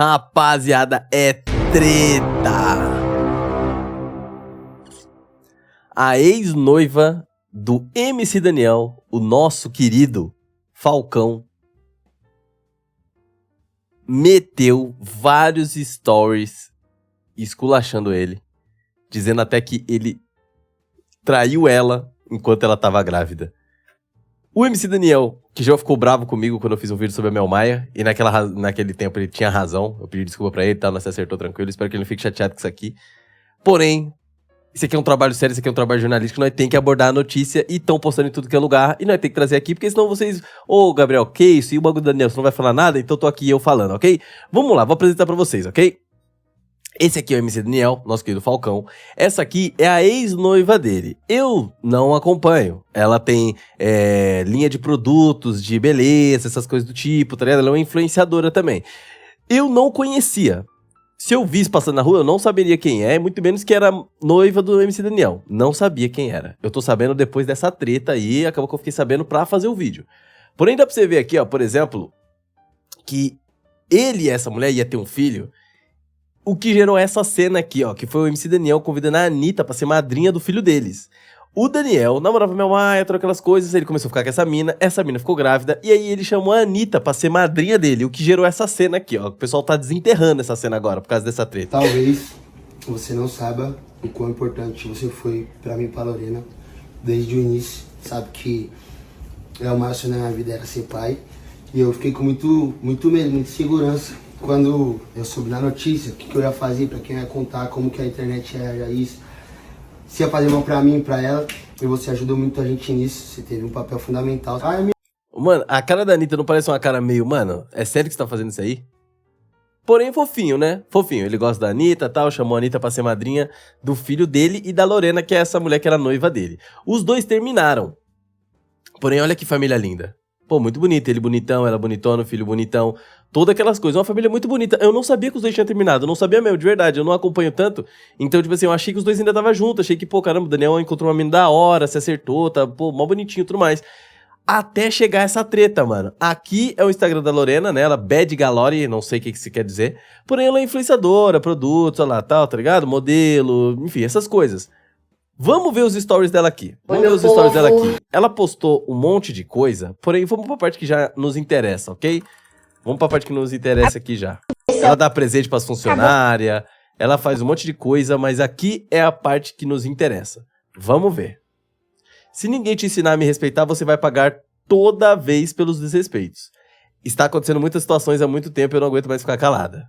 Rapaziada, é treta! A ex-noiva do MC Daniel, o nosso querido Falcão, meteu vários stories esculachando ele, dizendo até que ele traiu ela enquanto ela tava grávida. O MC Daniel, que já ficou bravo comigo quando eu fiz um vídeo sobre a Mel Maia, e naquele tempo ele tinha razão, eu pedi desculpa pra ele, tá? Nós se acertou tranquilo, espero que ele não fique chateado com isso aqui. Porém, isso aqui é um trabalho sério, isso aqui é um trabalho jornalístico, nós temos que abordar a notícia e estão postando em tudo que é lugar, e nós temos que trazer aqui, porque senão vocês... Ô, Gabriel, que isso? E o bagulho do Daniel, você não vai falar nada? Então tô aqui eu falando, ok? Vamos lá, vou apresentar pra vocês, ok? Esse aqui é o MC Daniel, nosso querido Falcão. Essa aqui é a ex-noiva dele. Eu não acompanho. Ela tem linha de produtos, de beleza, essas coisas do tipo, tá ligado? Ela é uma influenciadora também. Eu não conhecia. Se eu visse passando na rua, eu não saberia quem é, muito menos que era noiva do MC Daniel. Não sabia quem era. Eu tô sabendo depois dessa treta aí, acabou que eu fiquei sabendo pra fazer o vídeo. Porém, dá pra você ver aqui, ó, por exemplo, que ele e essa mulher ia ter um filho. O que gerou essa cena aqui, ó, que foi o MC Daniel convidando a Anitta pra ser madrinha do filho deles. O Daniel namorava Mel Maia, trocou aquelas coisas, ele começou a ficar com essa mina ficou grávida, e aí ele chamou a Anitta pra ser madrinha dele, o que gerou essa cena aqui, ó. O pessoal tá desenterrando essa cena agora, por causa dessa treta. Talvez você não saiba o quão importante você foi pra mim e pra Lorena, desde o início. Sabe que o maior sonho da minha vida era ser pai, e eu fiquei com muito medo, muita segurança. Quando eu soube na notícia, o que eu ia fazer, pra quem ia contar, como que a internet era isso, se ia fazer mal pra mim e pra ela, e você ajudou muito a gente nisso, você teve um papel fundamental. Mano, a cara da Anitta não parece uma cara meio, mano, é sério que você tá fazendo isso aí? Porém, fofinho, né? Fofinho, ele gosta da Anitta e tal, chamou a Anitta pra ser madrinha do filho dele e da Lorena, que é essa mulher que era noiva dele. Os dois terminaram. Porém, olha que família linda. Pô, muito bonita, ele bonitão, ela bonitona, o filho bonitão, todas aquelas coisas, uma família muito bonita. Eu não sabia que os dois tinham terminado, eu não sabia mesmo, de verdade, eu não acompanho tanto. Então, tipo assim, eu achei que os dois ainda estavam juntos, achei que, pô, caramba, o Daniel encontrou uma menina da hora, se acertou, tá, pô, mó bonitinho e tudo mais. Até chegar essa treta, mano. Aqui é o Instagram da Lorena, né, ela Bad Galore, não sei o que isso quer dizer, porém ela é influenciadora, produtos, olha lá, tal, tá ligado? Modelo, enfim, essas coisas. Vamos ver os stories dela aqui. Ela postou um monte de coisa, porém vamos pra parte que já nos interessa, ok? Vamos pra parte que nos interessa aqui já. Ela dá presente pras funcionárias, ela faz um monte de coisa, mas aqui é a parte que nos interessa. Vamos ver. Se ninguém te ensinar a me respeitar, você vai pagar toda vez pelos desrespeitos. Está acontecendo muitas situações há muito tempo e eu não aguento mais ficar calada.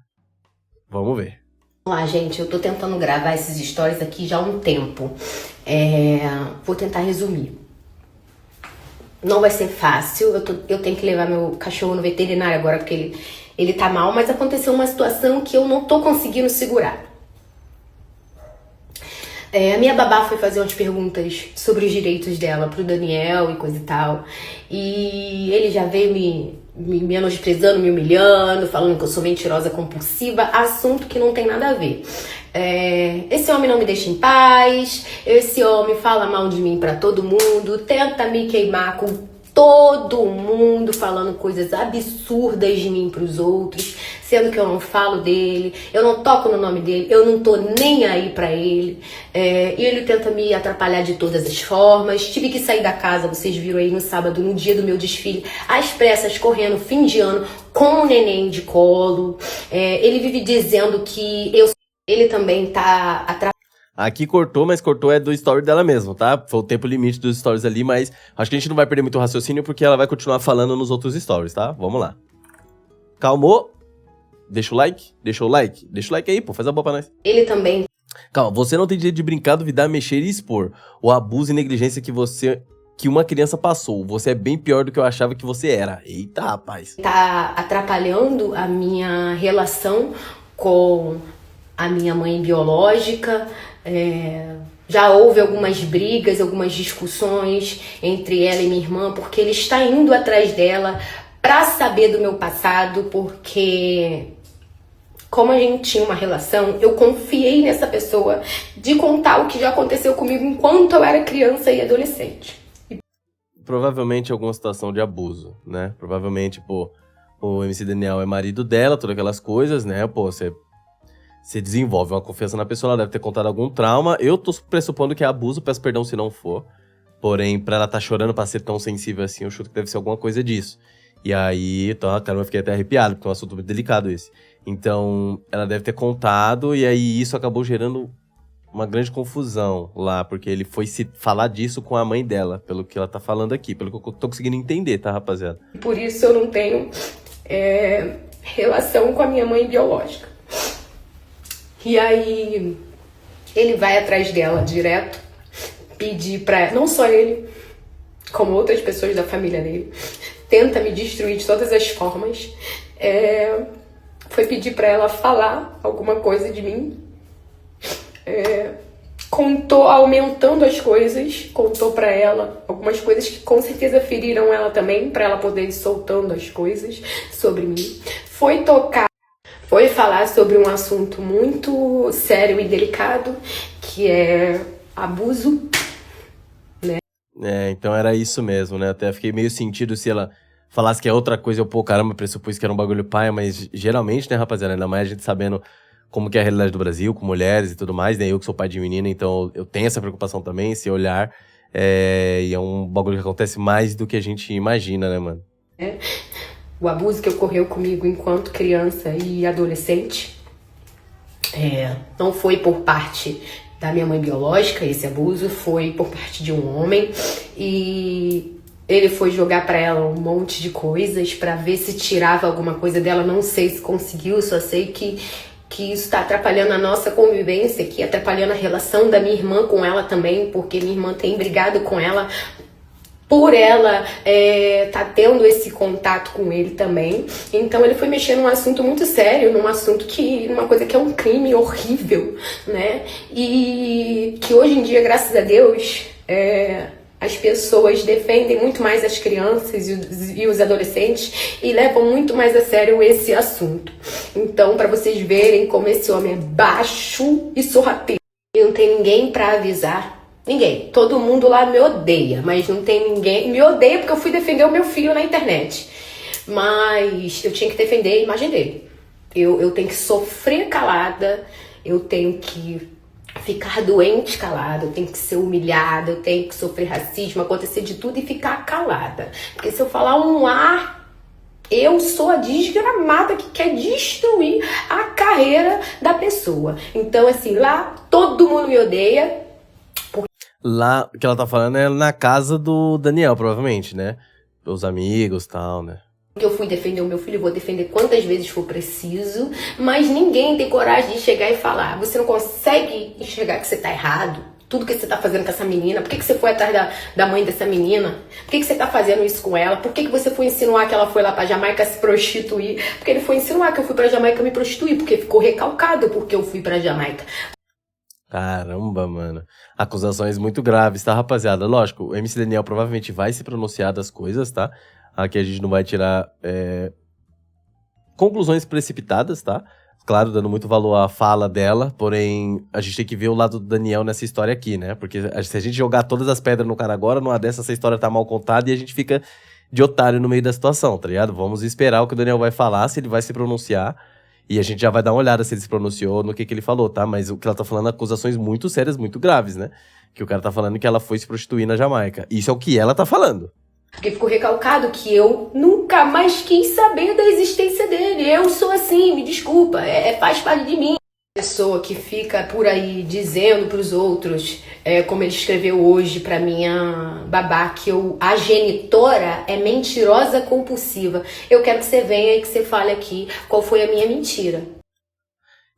Vamos ver. Olá, gente, eu tô tentando gravar esses stories aqui já há um tempo. Vou tentar resumir. Não vai ser fácil, eu tenho que levar meu cachorro no veterinário agora porque ele tá mal, mas aconteceu uma situação que eu não tô conseguindo segurar. A minha babá foi fazer umas perguntas sobre os direitos dela pro Daniel e coisa e tal. E ele já veio me menosprezando, me humilhando, falando que eu sou mentirosa compulsiva, assunto que não tem nada a ver. Esse homem não me deixa em paz, esse homem fala mal de mim pra todo mundo, tenta me queimar com todo mundo, falando coisas absurdas de mim pros outros, sendo que eu não falo dele, eu não toco no nome dele, eu não tô nem aí pra ele, e ele tenta me atrapalhar de todas as formas. Tive que sair da casa, vocês viram aí no sábado, no dia do meu desfile, às pressas, correndo, fim de ano, com o neném de colo. Ele vive dizendo que ele também tá atrapalhando. Aqui cortou, mas cortou é do story dela mesmo, tá? Foi o tempo limite dos stories ali, mas acho que a gente não vai perder muito raciocínio porque ela vai continuar falando nos outros stories, tá? Vamos lá. Calmou? Deixa o like, deixa o like aí, pô, faz a boa pra nós. Ele também. Calma, você não tem direito de brincar, duvidar, mexer e expor o abuso e negligência que uma criança passou. Você é bem pior do que eu achava que você era. Eita, rapaz. Tá atrapalhando a minha relação com a minha mãe biológica. Já houve algumas brigas, algumas discussões entre ela e minha irmã, porque ele está indo atrás dela pra saber do meu passado, porque como a gente tinha uma relação, eu confiei nessa pessoa de contar o que já aconteceu comigo enquanto eu era criança e adolescente. Provavelmente alguma situação de abuso, né? Provavelmente, pô, o MC Daniel é marido dela, todas aquelas coisas, né? Pô, você desenvolve uma confiança na pessoa, ela deve ter contado algum trauma. Eu tô pressupondo que é abuso, peço perdão se não for. Porém, pra ela tá chorando pra ser tão sensível assim, eu chuto que deve ser alguma coisa disso. E aí, então, caramba, eu fiquei até arrepiado, porque é um assunto muito delicado esse. Então, ela deve ter contado, e aí isso acabou gerando uma grande confusão lá, porque ele foi se falar disso com a mãe dela, pelo que ela tá falando aqui, pelo que eu tô conseguindo entender, tá, rapaziada? Por isso eu não tenho relação com a minha mãe biológica. E aí ele vai atrás dela direto, pedir pra... Não só ele, como outras pessoas da família dele, tenta me destruir de todas as formas. Foi pedir pra ela falar alguma coisa de mim. Contou, aumentando as coisas, contou pra ela algumas coisas que com certeza feriram ela também, pra ela poder ir soltando as coisas sobre mim. Foi falar sobre um assunto muito sério e delicado, que é abuso, né? Então era isso mesmo, né? Até fiquei meio sentido se ela falasse que é outra coisa, eu, pô, caramba, pressupus que era um bagulho paia, mas geralmente, né, rapaziada, ainda mais a gente sabendo como que é a realidade do Brasil, com mulheres e tudo mais, né? Eu que sou pai de menina, então eu tenho essa preocupação também, esse olhar, e é um bagulho que acontece mais do que a gente imagina, né, mano? O abuso que ocorreu comigo enquanto criança e adolescente não foi por parte da minha mãe biológica, esse abuso foi por parte de um homem, e ele foi jogar pra ela um monte de coisas pra ver se tirava alguma coisa dela. Não sei se conseguiu, só sei que isso tá atrapalhando a nossa convivência, que atrapalhando a relação da minha irmã com ela também, porque minha irmã tem brigado com ela por ela tá tendo esse contato com ele também. Então ele foi mexer num assunto muito sério, numa coisa que é um crime horrível, né? E que hoje em dia, graças a Deus, as pessoas defendem muito mais as crianças e os adolescentes e levam muito mais a sério esse assunto. Então, pra vocês verem como esse homem é baixo e sorrateiro, e não tem ninguém pra avisar. Ninguém. Todo mundo lá me odeia, mas não tem ninguém. Me odeia porque eu fui defender o meu filho na internet. Mas eu tinha que defender a imagem dele. Eu tenho que sofrer calada, eu tenho que ficar doente calada, eu tenho que ser humilhada, eu tenho que sofrer racismo, acontecer de tudo e ficar calada. Porque se eu falar um ar, eu sou a desgramada que quer destruir a carreira da pessoa. Então, assim, lá todo mundo me odeia. Lá, o que ela tá falando é na casa do Daniel, provavelmente, né? Os amigos e tal, né? Eu fui defender o meu filho, vou defender quantas vezes for preciso, mas ninguém tem coragem de chegar e falar. Você não consegue enxergar que você tá errado? Tudo que você tá fazendo com essa menina? Por que você foi atrás da mãe dessa menina? Por que você tá fazendo isso com ela? Por que você foi insinuar que ela foi lá pra Jamaica se prostituir? Porque ele foi insinuar que eu fui pra Jamaica me prostituir, porque ficou recalcado porque eu fui pra Jamaica. Caramba, mano. Acusações muito graves, tá, rapaziada? Lógico, o MC Daniel provavelmente vai se pronunciar das coisas, tá? Aqui a gente não vai tirar conclusões precipitadas, tá? Claro, dando muito valor à fala dela, porém, a gente tem que ver o lado do Daniel nessa história aqui, né? Porque se a gente jogar todas as pedras no cara agora, numa dessa, essa história tá mal contada e a gente fica de otário no meio da situação, tá ligado? Vamos esperar o que o Daniel vai falar, se ele vai se pronunciar. E a gente já vai dar uma olhada se ele se pronunciou no que ele falou, tá? Mas o que ela tá falando é acusações muito sérias, muito graves, né? Que o cara tá falando que ela foi se prostituir na Jamaica. Isso é o que ela tá falando. Porque ficou recalcado que eu nunca mais quis saber da existência dele. Eu sou assim, me desculpa, faz parte de mim. Pessoa que fica por aí dizendo pros outros, como ele escreveu hoje pra minha babá, que a genitora é mentirosa compulsiva. Eu quero que você venha e que você fale aqui qual foi a minha mentira.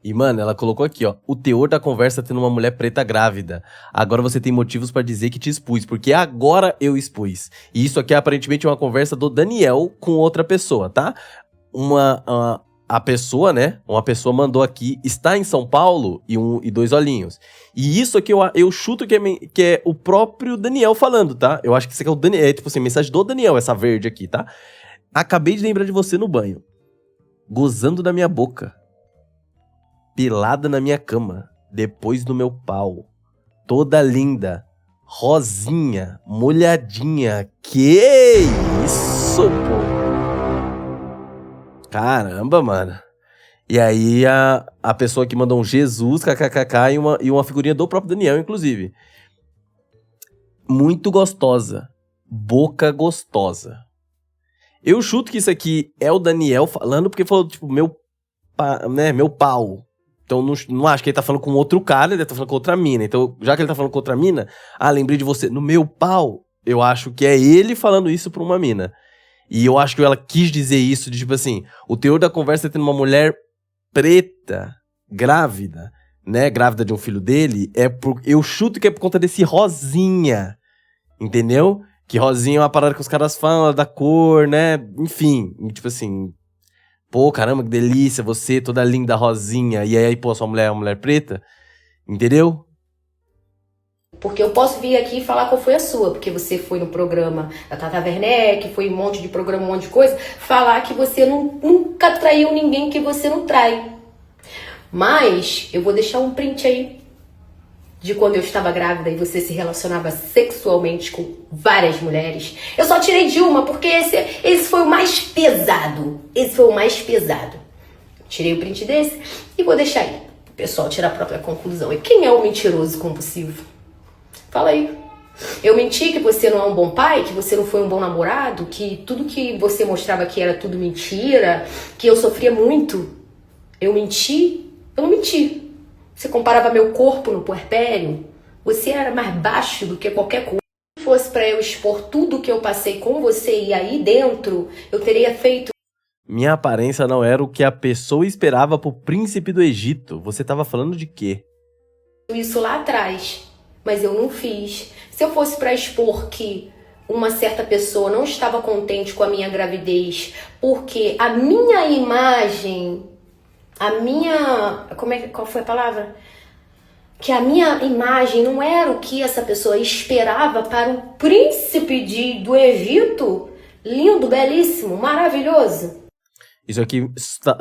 E, mano, ela colocou aqui, ó, o teor da conversa tendo uma mulher preta grávida. Agora você tem motivos pra dizer que te expus, porque agora eu expus. E isso aqui é aparentemente uma conversa do Daniel com outra pessoa, tá? A pessoa, né? Uma pessoa mandou aqui, está em São Paulo e 2 olhinhos. E isso aqui eu chuto que é o próprio Daniel falando, tá? Eu acho que isso aqui é o Daniel, tipo assim, mensagem do Daniel, essa verde aqui, tá? Acabei de lembrar de você no banho, gozando da minha boca, pelada na minha cama, depois do meu pau, toda linda, rosinha, molhadinha. Que isso, pô? Caramba, mano. E aí a pessoa que mandou um Jesus, kkkk, e uma figurinha do próprio Daniel, inclusive. Muito gostosa. Boca gostosa. Eu chuto que isso aqui é o Daniel falando, porque falou, tipo, meu pau. Então não acho que ele tá falando com outro cara, ele tá falando com outra mina. Então, já que ele tá falando com outra mina, lembrei de você, no meu pau. Eu acho que é ele falando isso pra uma mina. E eu acho que ela quis dizer isso, de tipo assim, o teor da conversa é tendo uma mulher preta, grávida, né? Grávida de um filho dele, eu chuto que é por conta desse rosinha, entendeu? Que rosinha é uma parada que os caras falam, da cor, né? Enfim, tipo assim, pô, caramba, que delícia, você toda linda, rosinha, e aí, pô, sua mulher é uma mulher preta, entendeu? Porque eu posso vir aqui e falar qual foi a sua, porque você foi no programa da Tata Werneck, foi um monte de programa, um monte de coisa, falar que você nunca traiu ninguém, que você não trai. Mas eu vou deixar um print aí de quando eu estava grávida e você se relacionava sexualmente com várias mulheres. Eu só tirei de uma, porque esse foi o mais pesado. Esse foi o mais pesado. Tirei o print desse e vou deixar aí, pro pessoal tirar a própria conclusão. E quem é o mentiroso compulsivo? Fala aí. Eu menti que você não é um bom pai, que você não foi um bom namorado, que tudo que você mostrava aqui era tudo mentira, que eu sofria muito. Eu menti? Eu não menti. Você comparava meu corpo no puerpério, você era mais baixo do que qualquer coisa. Se fosse pra eu expor tudo que eu passei com você e aí dentro, eu teria feito. Minha aparência não era o que a pessoa esperava pro príncipe do Egito. Você tava falando de quê? Isso lá atrás. Mas eu não fiz. Se eu fosse para expor que uma certa pessoa não estava contente com a minha gravidez, porque a minha imagem, qual foi a palavra? Que a minha imagem não era o que essa pessoa esperava para o príncipe do Egito, lindo, belíssimo, maravilhoso. Isso aqui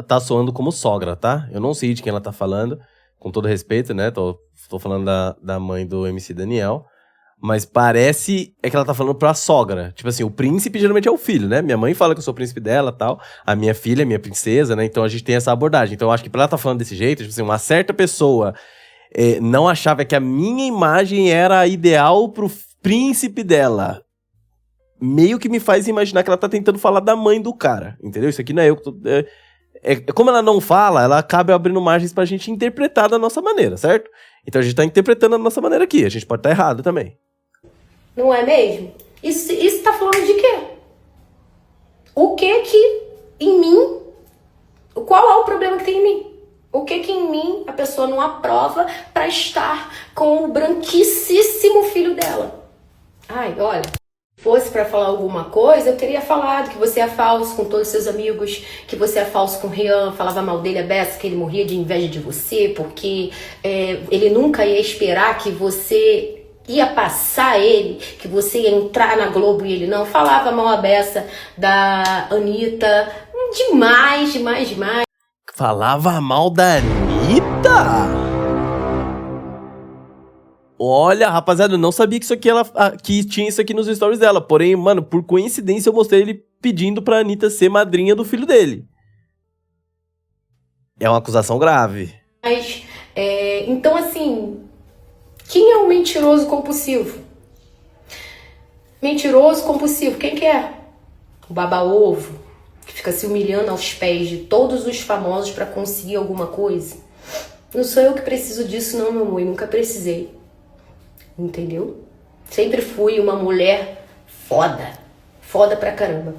tá soando como sogra, tá? Eu não sei de quem ela tá falando, com todo respeito, né? Tô falando da mãe do MC Daniel, mas parece que ela tá falando pra sogra. Tipo assim, o príncipe geralmente é o filho, né? Minha mãe fala que eu sou o príncipe dela e tal, a minha filha é minha princesa, né? Então a gente tem essa abordagem. Então eu acho que pra ela tá falando desse jeito, tipo assim, uma certa pessoa não achava que a minha imagem era a ideal pro príncipe dela. Meio que me faz imaginar que ela tá tentando falar da mãe do cara, entendeu? Isso aqui não é eu que tô... como ela não fala, ela acaba abrindo margens pra gente interpretar da nossa maneira, certo? Então a gente tá interpretando da nossa maneira aqui. A gente pode estar errado também. Não é mesmo? Isso tá falando de quê? O que em mim... Qual é o problema que tem em mim? O que em mim a pessoa não aprova pra estar com o branquíssimo filho dela? Ai, olha... fosse pra falar alguma coisa, eu teria falado que você é falso com todos os seus amigos, que você é falso com o Rian, falava mal dele a beça, que ele morria de inveja de você, porque ele nunca ia esperar que você ia passar ele, que você ia entrar na Globo e ele não. Falava mal a beça da Anitta, demais. Falava mal da Anitta? Olha, rapaziada, eu não sabia que isso aqui que tinha isso aqui nos stories dela. Porém, mano, por coincidência eu mostrei ele pedindo pra Anitta ser madrinha do filho dele. É uma acusação grave. Mas, então assim, quem é o mentiroso compulsivo? Mentiroso compulsivo, quem que é? O baba-ovo, que fica se humilhando aos pés de todos os famosos pra conseguir alguma coisa. Não sou eu que preciso disso não, meu amor, e nunca precisei. Entendeu? Sempre fui uma mulher foda pra caramba.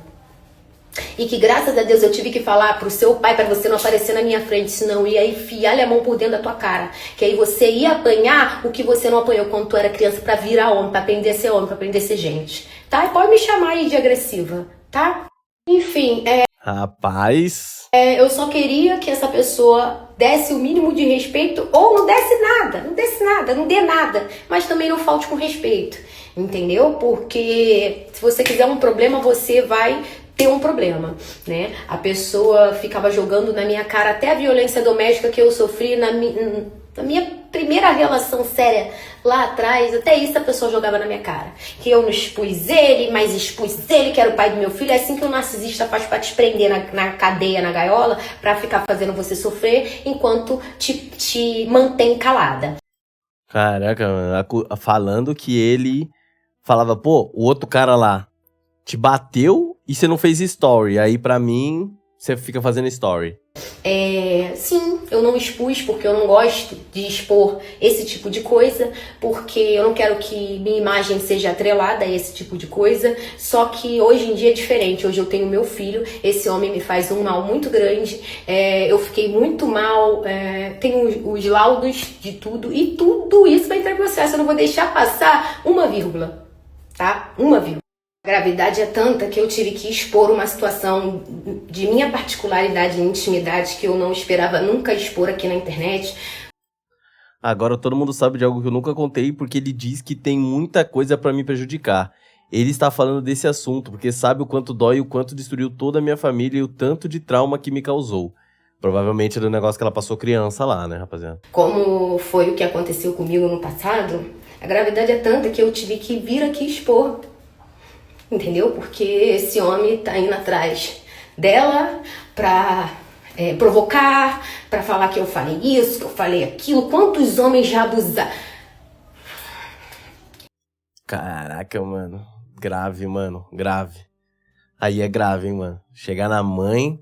E que graças a Deus eu tive que falar pro seu pai pra você não aparecer na minha frente, senão ia enfiar a mão por dentro da tua cara. Que aí você ia apanhar o que você não apanhou quando tu era criança pra virar homem, pra aprender a ser homem, pra aprender a ser gente. Tá? E pode me chamar aí de agressiva, tá? Enfim, Rapaz... eu só queria que essa pessoa desse o mínimo de respeito, ou não desse nada, não dê nada, mas também não falte com respeito, entendeu? Porque se você quiser um problema, você vai ter um problema, né? A pessoa ficava jogando na minha cara até a violência doméstica que eu sofri A minha primeira relação séria lá atrás, até isso a pessoa jogava na minha cara. Que eu não expus ele, mas expus ele, que era o pai do meu filho. É assim que o narcisista faz pra te prender na cadeia, na gaiola, pra ficar fazendo você sofrer, enquanto te mantém calada. Caraca, mano, falando que ele falava, pô, o outro cara lá te bateu e você não fez story. Aí pra mim, você fica fazendo story. Sim, eu não expus porque eu não gosto de expor esse tipo de coisa, porque eu não quero que minha imagem seja atrelada a esse tipo de coisa. Só que hoje em dia é diferente. Hoje eu tenho meu filho, esse homem me faz um mal muito grande, eu fiquei muito mal, tenho os laudos de tudo, e tudo isso vai entrar em processo. Eu não vou deixar passar uma vírgula, tá? Uma vírgula. A gravidade é tanta que eu tive que expor uma situação de minha particularidade e intimidade que eu não esperava nunca expor aqui na internet. Agora todo mundo sabe de algo que eu nunca contei, porque ele diz que tem muita coisa pra me prejudicar. Ele está falando desse assunto porque sabe o quanto dói, o quanto destruiu toda a minha família e o tanto de trauma que me causou. Provavelmente do negócio que ela passou criança lá, né, rapaziada? Como foi o que aconteceu comigo no passado, a gravidade é tanta que eu tive que vir aqui expor. Entendeu? Porque esse homem tá indo atrás dela pra provocar, pra falar que eu falei isso, que eu falei aquilo. Quantos homens já abusaram? Caraca, mano. Grave, mano. Grave. Aí é grave, hein, mano. Chegar na mãe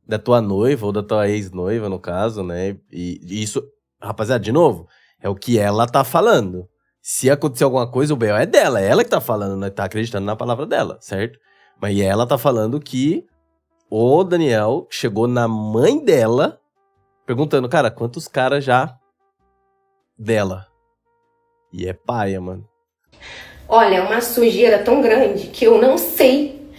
da tua noiva, ou da tua ex-noiva, no caso, né? E isso, rapaziada, de novo, é o que ela tá falando. Se acontecer alguma coisa, o B.O. é dela. É ela que tá falando, né? Tá acreditando na palavra dela, certo? Mas ela tá falando que o Daniel chegou na mãe dela perguntando, cara, quantos caras já dela? E é paia, mano. Olha, é uma sujeira tão grande que eu não sei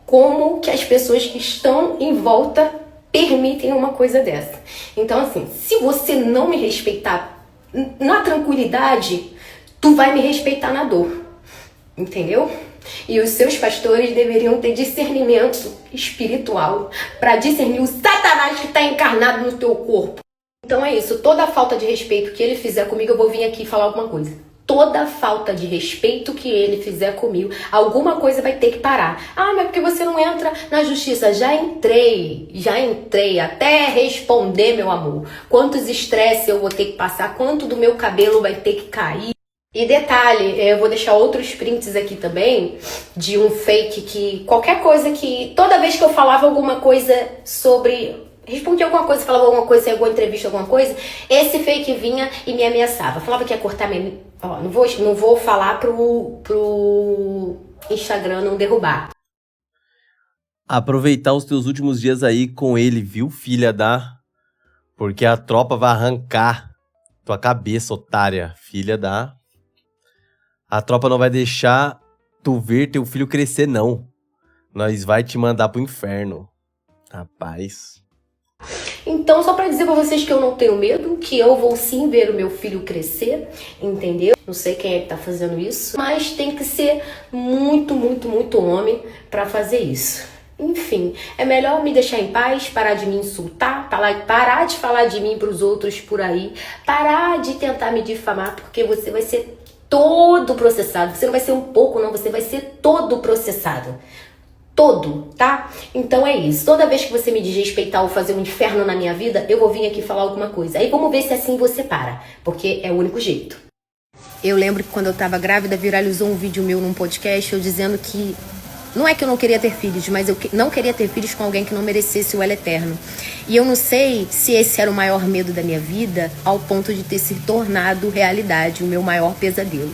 como que as pessoas que estão em volta permitem uma coisa dessa. Então, assim, se você não me respeitar na tranquilidade, tu vai me respeitar na dor, entendeu? E os seus pastores deveriam ter discernimento espiritual para discernir o Satanás que está encarnado no teu corpo. Então é isso, toda falta de respeito que ele fizer comigo, eu vou vir aqui falar alguma coisa. Toda falta de respeito que ele fizer comigo, alguma coisa vai ter que parar. Ah, mas porque você não entra na justiça? Já entrei até responder, meu amor. Quantos estresse eu vou ter que passar, quanto do meu cabelo vai ter que cair. E detalhe, eu vou deixar outros prints aqui também, de um fake que qualquer coisa que, toda vez que eu falava alguma coisa sobre... respondia alguma coisa, falava alguma coisa, em alguma entrevista, alguma coisa, esse fake vinha e me ameaçava. Falava que ia cortar minha... Ó, não vou falar pro Instagram não derrubar. Aproveitar os teus últimos dias aí com ele, viu, filha da... Porque a tropa vai arrancar tua cabeça, otária, filha da... A tropa não vai deixar tu ver teu filho crescer, não. Nós vai te mandar pro inferno. Rapaz... Então, só pra dizer pra vocês que eu não tenho medo, que eu vou sim ver o meu filho crescer, entendeu? Não sei quem é que tá fazendo isso, mas tem que ser muito, muito, muito homem pra fazer isso. Enfim, é melhor me deixar em paz, parar de me insultar, parar de falar de mim pros outros por aí, parar de tentar me difamar, porque você vai ser todo processado. Você não vai ser um pouco, não, você vai ser todo processado. Todo, tá? Então é isso. Toda vez que você me desrespeitar ou fazer um inferno na minha vida, eu vou vir aqui falar alguma coisa. Aí vamos ver se assim você para, porque é o único jeito. Eu lembro que quando eu tava grávida, viralizou um vídeo meu num podcast, eu dizendo que não é que eu não queria ter filhos, mas eu não queria ter filhos com alguém que não merecesse o elo eterno. E eu não sei se esse era o maior medo da minha vida, ao ponto de ter se tornado realidade, o meu maior pesadelo.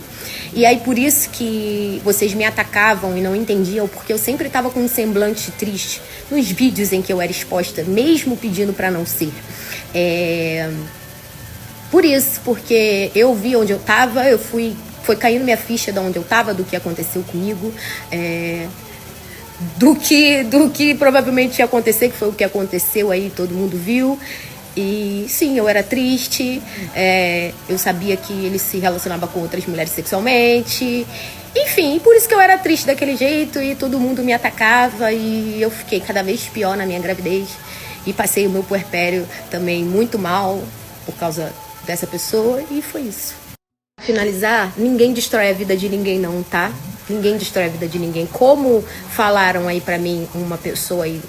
E aí por isso que vocês me atacavam e não entendiam, porque eu sempre estava com um semblante triste nos vídeos em que eu era exposta, mesmo pedindo para não ser. Por isso, porque eu vi onde eu estava, foi caindo minha ficha de onde eu estava, do que aconteceu comigo, do que provavelmente ia acontecer, que foi o que aconteceu aí, todo mundo viu. E sim, eu era triste, eu sabia que ele se relacionava com outras mulheres sexualmente, enfim, por isso que eu era triste daquele jeito e todo mundo me atacava e eu fiquei cada vez pior na minha gravidez e passei o meu puerpério também muito mal por causa dessa pessoa e foi isso. Pra finalizar, ninguém destrói a vida de ninguém não, tá? Ninguém destrói a vida de ninguém. Como falaram aí pra mim, uma pessoa aí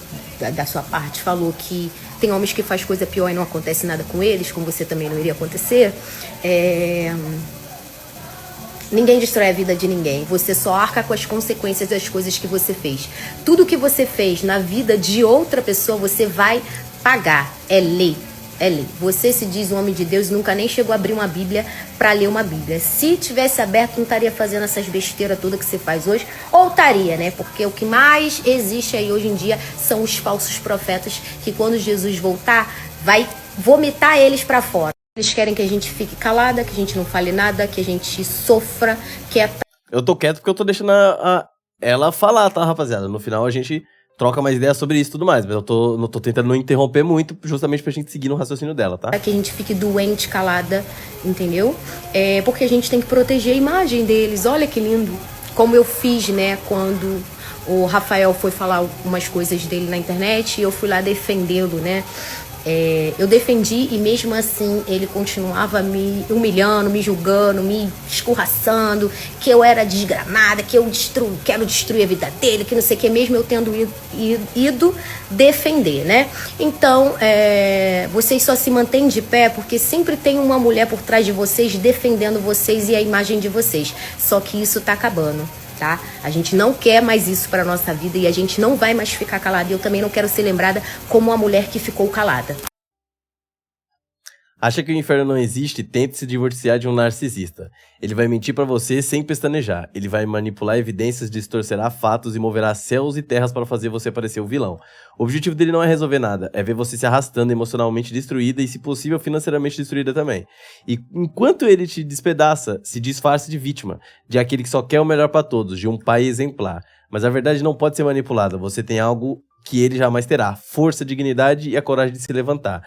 da sua parte falou que tem homens que faz coisa pior e não acontece nada com eles, como você também não iria acontecer. Ninguém destrói a vida de ninguém. Você só arca com as consequências das coisas que você fez. Tudo que você fez na vida de outra pessoa, você vai pagar. É lei. É lei. Você se diz um homem de Deus e nunca nem chegou a abrir uma Bíblia para ler uma Bíblia. Se tivesse aberto, não estaria fazendo essas besteiras todas que você faz hoje. Ou estaria, né? Porque o que mais existe aí hoje em dia são os falsos profetas que quando Jesus voltar, vai vomitar eles para fora. Eles querem que a gente fique calada, que a gente não fale nada, que a gente sofra, quieta. Eu tô quieto porque eu tô deixando ela falar, tá, rapaziada? No final a gente troca mais ideias sobre isso e tudo mais, mas eu tô tentando não interromper muito, justamente pra gente seguir no raciocínio dela, tá? Que a gente fique doente, calada, entendeu? Porque a gente tem que proteger a imagem deles. Olha que lindo. Como eu fiz, né, quando o Rafael foi falar algumas coisas dele na internet e eu fui lá defendê-lo, né? Eu defendi e mesmo assim ele continuava me humilhando, me julgando, me escorraçando, que eu era desgramada, que eu quero destruir a vida dele, que não sei o que, mesmo eu tendo ido defender, né? Então, vocês só se mantêm de pé porque sempre tem uma mulher por trás de vocês defendendo vocês e a imagem de vocês. Só que isso tá acabando. Tá? A gente não quer mais isso para nossa vida e a gente não vai mais ficar calada. E eu também não quero ser lembrada como a mulher que ficou calada. Acha que o inferno não existe? Tente se divorciar de um narcisista. Ele vai mentir pra você sem pestanejar. Ele vai manipular evidências, distorcerá fatos e moverá céus e terras para fazer você parecer o vilão. O objetivo dele não é resolver nada, é ver você se arrastando emocionalmente destruída e, se possível, financeiramente destruída também. E enquanto ele te despedaça, se disfarce de vítima, de aquele que só quer o melhor pra todos, de um pai exemplar. Mas a verdade não pode ser manipulada. Você tem algo que ele jamais terá: força, dignidade e a coragem de se levantar.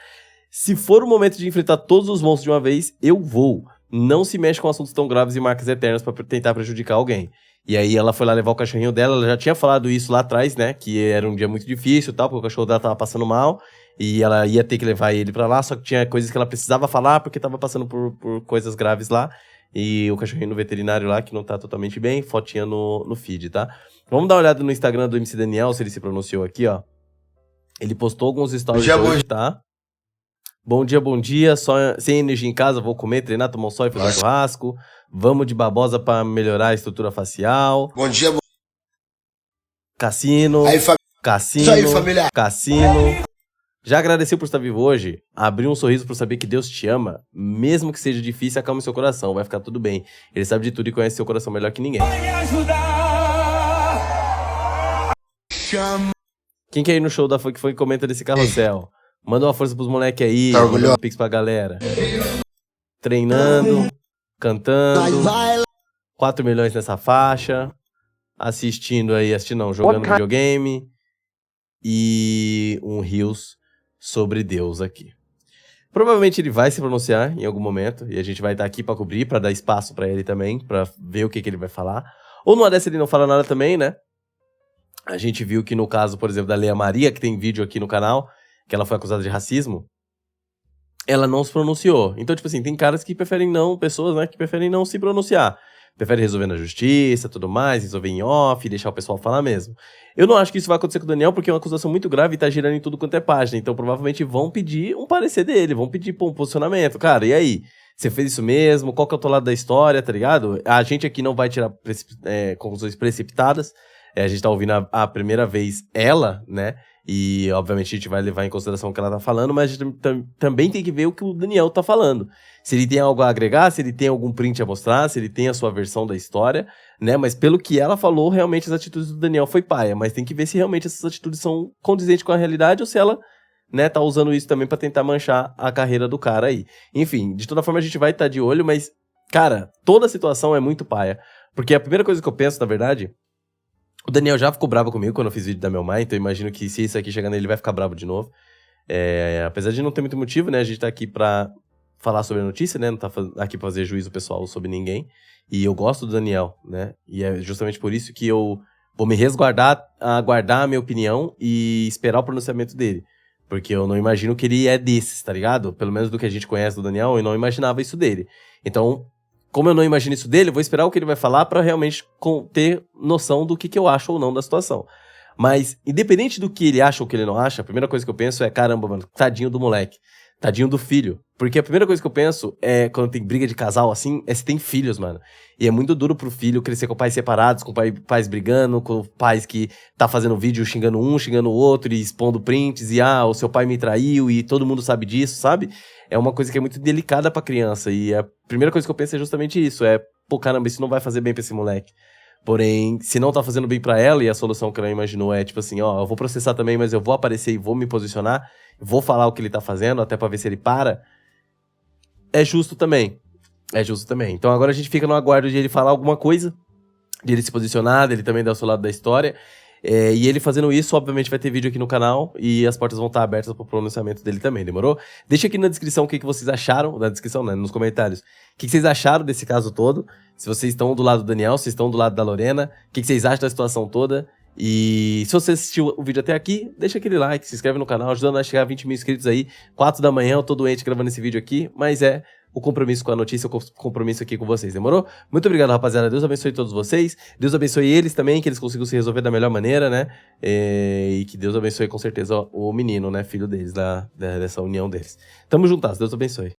Se for o momento de enfrentar todos os monstros de uma vez, eu vou. Não se mexe com assuntos tão graves e marcas eternas pra tentar prejudicar alguém. E aí ela foi lá levar o cachorrinho dela, ela já tinha falado isso lá atrás, né? Que era um dia muito difícil e tal, porque o cachorro dela tava passando mal. E ela ia ter que levar ele pra lá, só que tinha coisas que ela precisava falar, porque tava passando por coisas graves lá. E o cachorrinho no veterinário lá, que não tá totalmente bem, fotinha no feed, tá? Vamos dar uma olhada no Instagram do MC Daniel, se ele se pronunciou aqui, ó. Ele postou alguns stories hoje, tá? Bom dia, só sem energia em casa, vou comer, treinar, tomar um sol e fazer um churrasco. Vamos de babosa pra melhorar a estrutura facial. Bom dia, Cassino, aí, Cassino, isso aí, família. Cassino. Já agradeceu por estar vivo hoje? Abriu um sorriso por saber que Deus te ama? Mesmo que seja difícil, acalme seu coração, vai ficar tudo bem. Ele sabe de tudo e conhece seu coração melhor que ninguém. Vai me ajudar. Quem quer ir no show da Funk Funk, comenta nesse carrossel. Manda uma força pros moleques aí, Tá manda um pix pra galera. Treinando, cantando, 4 milhões nessa faixa, assistindo, jogando videogame e um rios sobre Deus aqui. Provavelmente ele vai se pronunciar em algum momento e a gente vai estar aqui pra cobrir, pra dar espaço pra ele também, pra ver o que ele vai falar. Ou numa dessa ele não fala nada também, né? A gente viu que no caso, por exemplo, da Leia Maria, que tem vídeo aqui no canal, que ela foi acusada de racismo, ela não se pronunciou. Então, tipo assim, tem caras que preferem não, pessoas, né, que preferem não se pronunciar. Preferem resolver na justiça, tudo mais, resolver em off, deixar o pessoal falar mesmo. Eu não acho que isso vai acontecer com o Daniel, porque é uma acusação muito grave e tá girando em tudo quanto é página. Então, provavelmente vão pedir um parecer dele, vão pedir um posicionamento. Cara, e aí? Você fez isso mesmo? Qual que é o outro lado da história, tá ligado? A gente aqui não vai tirar conclusões precipitadas. A gente tá ouvindo a primeira vez ela, né? E, obviamente, a gente vai levar em consideração o que ela tá falando, mas a gente também tem que ver o que o Daniel tá falando. Se ele tem algo a agregar, se ele tem algum print a mostrar, se ele tem a sua versão da história, né? Mas pelo que ela falou, realmente as atitudes do Daniel foi paia. Mas tem que ver se realmente essas atitudes são condizentes com a realidade ou se ela, né, tá usando isso também pra tentar manchar a carreira do cara aí. Enfim, de toda forma a gente vai estar de olho, mas, cara, toda a situação é muito paia. Porque a primeira coisa que eu penso, na verdade... O Daniel já ficou bravo comigo quando eu fiz vídeo da meu mãe, então eu imagino que se isso aqui chegar nele, ele vai ficar bravo de novo. Apesar de não ter muito motivo, né? A gente tá aqui pra falar sobre a notícia, né? Não tá aqui pra fazer juízo pessoal sobre ninguém. E eu gosto do Daniel, né? E é justamente por isso que eu vou me resguardar, aguardar a minha opinião e esperar o pronunciamento dele. Porque eu não imagino que ele é desses, tá ligado? Pelo menos do que a gente conhece do Daniel, eu não imaginava isso dele. Então, como eu não imagino isso dele, eu vou esperar o que ele vai falar pra realmente ter noção do que eu acho ou não da situação. Mas, independente do que ele acha ou que ele não acha, a primeira coisa que eu penso é, caramba, mano, tadinho do moleque. Tadinho do filho. Porque a primeira coisa que eu penso é, quando tem briga de casal assim, é se tem filhos, mano. E é muito duro pro filho crescer com pais separados, com pais brigando, com pais que tá fazendo vídeo xingando um, xingando o outro e expondo prints e, o seu pai me traiu e todo mundo sabe disso, sabe? É uma coisa que é muito delicada pra criança. E a primeira coisa que eu penso é justamente isso, pô, caramba, isso não vai fazer bem pra esse moleque. Porém, se não tá fazendo bem pra ela, e a solução que ela imaginou é tipo assim, eu vou processar também, mas eu vou aparecer e vou me posicionar, vou falar o que ele tá fazendo, até pra ver se ele para, é justo também. É justo também. Então agora a gente fica no aguardo de ele falar alguma coisa, de ele se posicionar, dele também dar o seu lado da história. E ele fazendo isso, obviamente vai ter vídeo aqui no canal e as portas vão estar abertas pro pronunciamento dele também, demorou? Deixa aqui na descrição o que vocês acharam, na descrição, né, nos comentários, o que vocês acharam desse caso todo, se vocês estão do lado do Daniel, se estão do lado da Lorena, o que vocês acham da situação toda. E se você assistiu o vídeo até aqui, deixa aquele like, se inscreve no canal, ajudando a chegar a 20 mil inscritos aí. 4 da manhã, eu tô doente gravando esse vídeo aqui, mas o compromisso com a notícia, o compromisso aqui com vocês, demorou? Muito obrigado, rapaziada. Deus abençoe todos vocês. Deus abençoe eles também, que eles consigam se resolver da melhor maneira, né? E que Deus abençoe com certeza o menino, né? Filho deles, dessa união deles. Tamo juntas, Deus abençoe.